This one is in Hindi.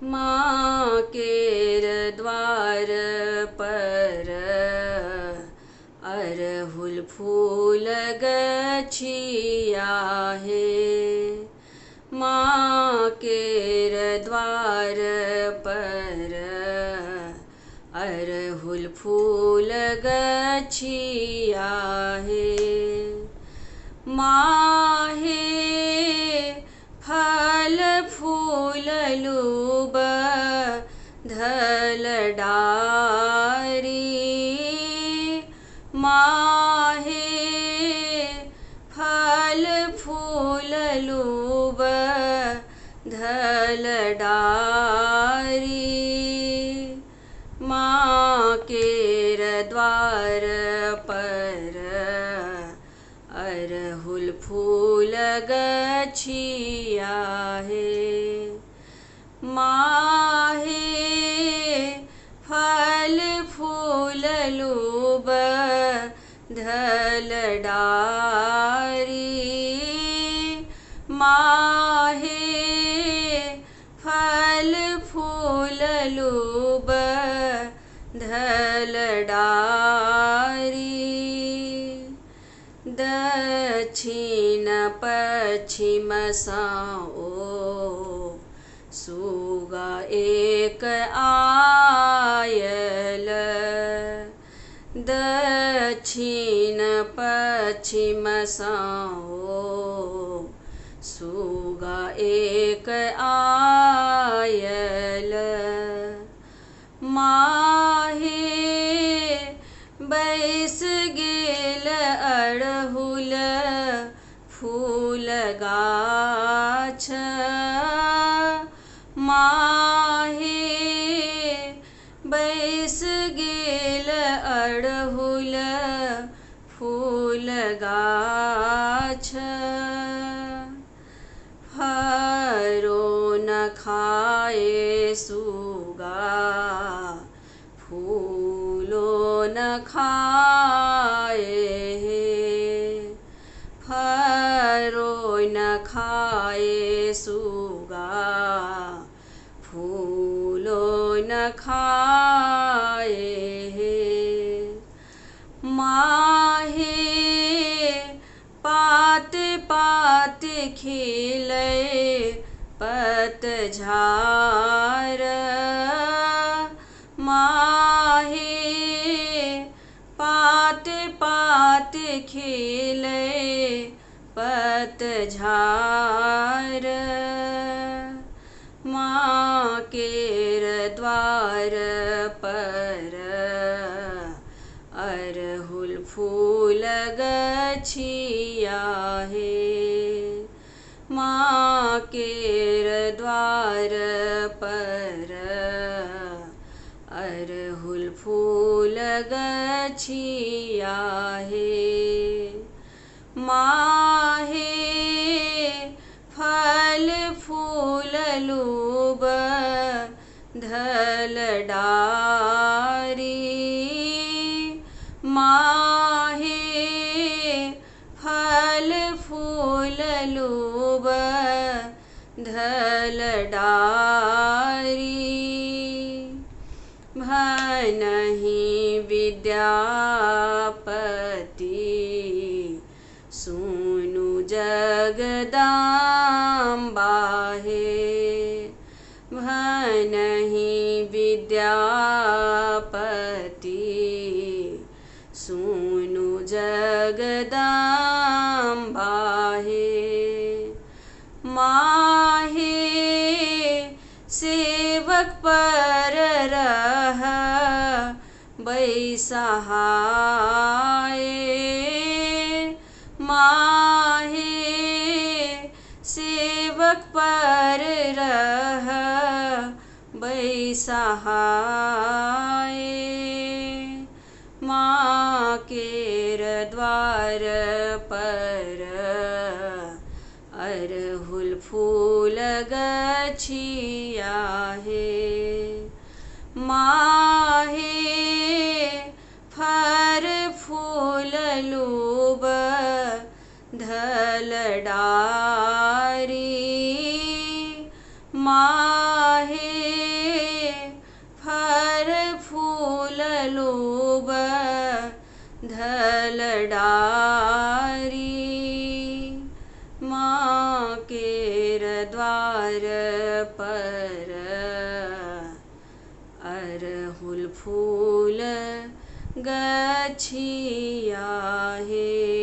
माँ केर द्वार पर अरहुल फूल गछिया हे। माँ केर द्वार पर अरहुल फूल गछिया हे। माहे फल फूल लूब धल डारी। माहे फल फूल लूब धल डारी। माँ केर द्वार पर अरहुल फूल गछिया हे। माहे फल फूल लूब धल डारी। माहे फल फूल लूब धल डारी। दक्षिण पश्चिम साओ सुगा एक आयल। दक्षिण पश्चिम साओ सुगा एक आयल। माहे बैस गेल अड़हुल फूल गाछ। माहे बैस गेल अड़हुल फूल गाछ। फरो न खाए सुगा फूलो न खाए हे। फरो न खाए सुगा फूलो न खाए हे। माहे पात पात खिले पतझार। माहे पात पात खिले पतझार। माँ केर द्वार पर अरहुल फूल गछिया हे। माँ केर द्वार पर अरहुल फूल गछिया हे। माहे फल फूल लूब धल डारी। माहे फल फूल लूब धल डारी। भनहि विद्यापति सुनु जगदम्बा हे। भनहि विद्यापति सुनु जगदम्बा हे। माहे सेवक पर रह बैसहाय। माहे सेवक पर रह बैसहाय। माँ केर द्वार पर अरहुल फूल गछिया हे। माहे फर फूल लूब धल डारी। माहे धलडारी माँ केर द्वार पर अरहुल फूल गछिया हे।